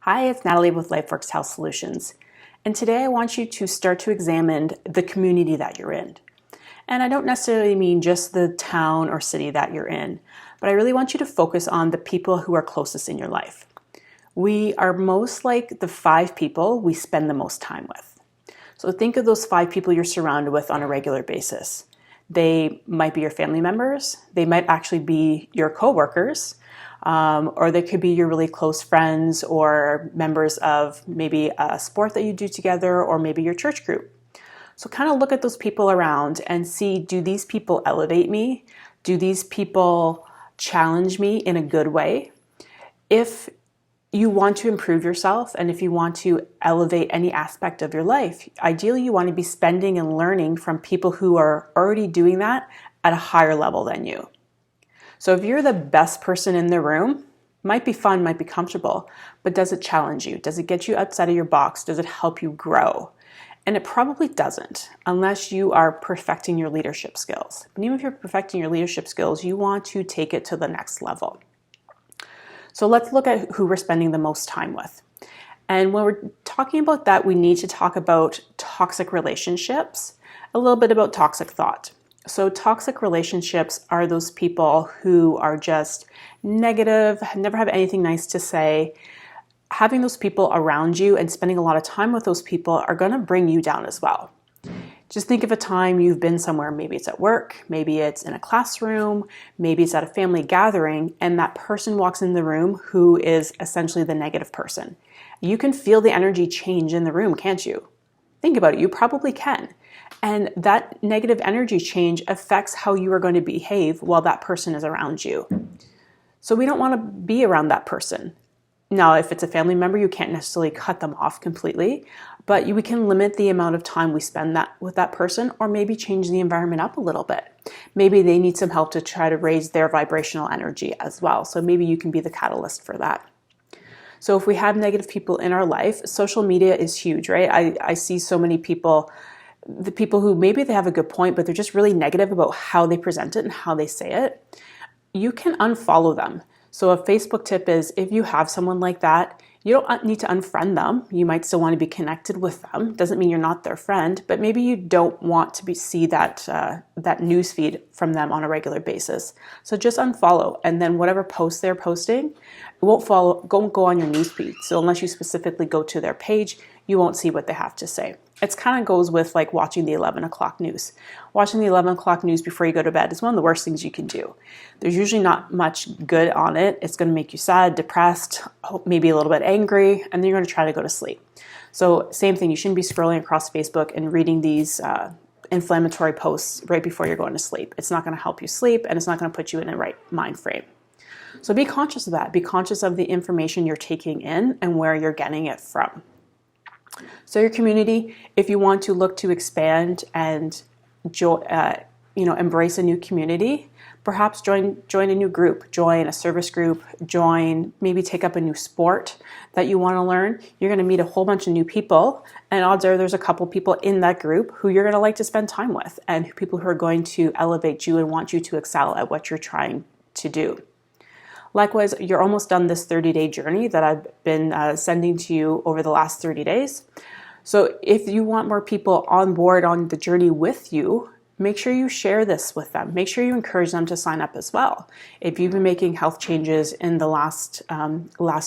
Hi, it's Natalie with LifeWorks Health Solutions. And today I want you to start to examine the community that you're in. And I don't necessarily mean just the town or city that you're in, but I really want you to focus on the people who are closest in your life. We are most like the 5 people we spend the most time with. So think of those 5 people you're surrounded with on a regular basis. They might be your family members, they might actually be your coworkers, or they could be your really close friends or members of maybe a sport that you do together, or maybe your church group. So kind of look at those people around and see, do these people elevate me? Do these people challenge me in a good way? If you want to improve yourself and if you want to elevate any aspect of your life, ideally you want to be spending and learning from people who are already doing that at a higher level than you. So if you're the best person in the room, might be fun, might be comfortable, but does it challenge you? Does it get you outside of your box? Does it help you grow? And it probably doesn't, unless you are perfecting your leadership skills. And even if you're perfecting your leadership skills, you want to take it to the next level. So let's look at who we're spending the most time with. And when we're talking about that, we need to talk about toxic relationships, a little bit about toxic thought. So toxic relationships are those people who are just negative, never have anything nice to say. Having those people around you and spending a lot of time with those people are going to bring you down as well. Just think of a time you've been somewhere, maybe it's at work, maybe it's in a classroom, maybe it's at a family gathering, and that person walks in the room who is essentially the negative person. You can feel the energy change in the room, can't you? Think about it, you probably can. And that negative energy change affects how you are going to behave while that person is around you. So we don't want to be around that person. Now, if it's a family member, you can't necessarily cut them off completely, but we can limit the amount of time we spend with that person, or maybe change the environment up a little bit. Maybe they need some help to try to raise their vibrational energy as well. So maybe you can be the catalyst for that. So if we have negative people in our life, social media is huge, right? I see so many people, the people who maybe they have a good point, but they're just really negative about how they present it and how they say it. You can unfollow them. So a Facebook tip is, if you have someone like that, you don't need to unfriend them. You might still want to be connected with them. Doesn't mean you're not their friend, but maybe you don't want to see that news feed from them on a regular basis. So just unfollow, and then whatever posts they're posting, it won't go on your news feed. So unless you specifically go to their page, you won't see what they have to say. It kind of goes with like watching the 11 o'clock news. Watching the 11 o'clock news before you go to bed is one of the worst things you can do. There's usually not much good on it. It's going to make you sad, depressed, maybe a little bit angry, and then you're going to try to go to sleep. So same thing, you shouldn't be scrolling across Facebook and reading these inflammatory posts right before you're going to sleep. It's not going to help you sleep, and it's not going to put you in the right mind frame. So be conscious of that. Be conscious of the information you're taking in and where you're getting it from. So your community, if you want to look to expand and embrace a new community, perhaps join a new group, join a service group, maybe take up a new sport that you want to learn. You're going to meet a whole bunch of new people, and odds are there's a couple people in that group who you're going to like to spend time with, and people who are going to elevate you and want you to excel at what you're trying to do. Likewise, you're almost done this 30-day journey that I've been sending to you over the last 30 days. So if you want more people on board on the journey with you, make sure you share this with them. Make sure you encourage them to sign up as well. If you've been making health changes in the last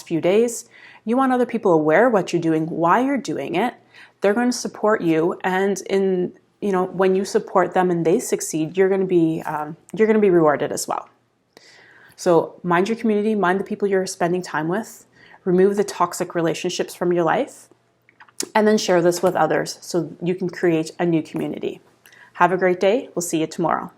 few days, you want other people aware of what you're doing, why you're doing it. They're going to support you, and when you support them and they succeed, you're going to be rewarded as well. So mind your community, mind the people you're spending time with, remove the toxic relationships from your life, and then share this with others so you can create a new community. Have a great day. We'll see you tomorrow.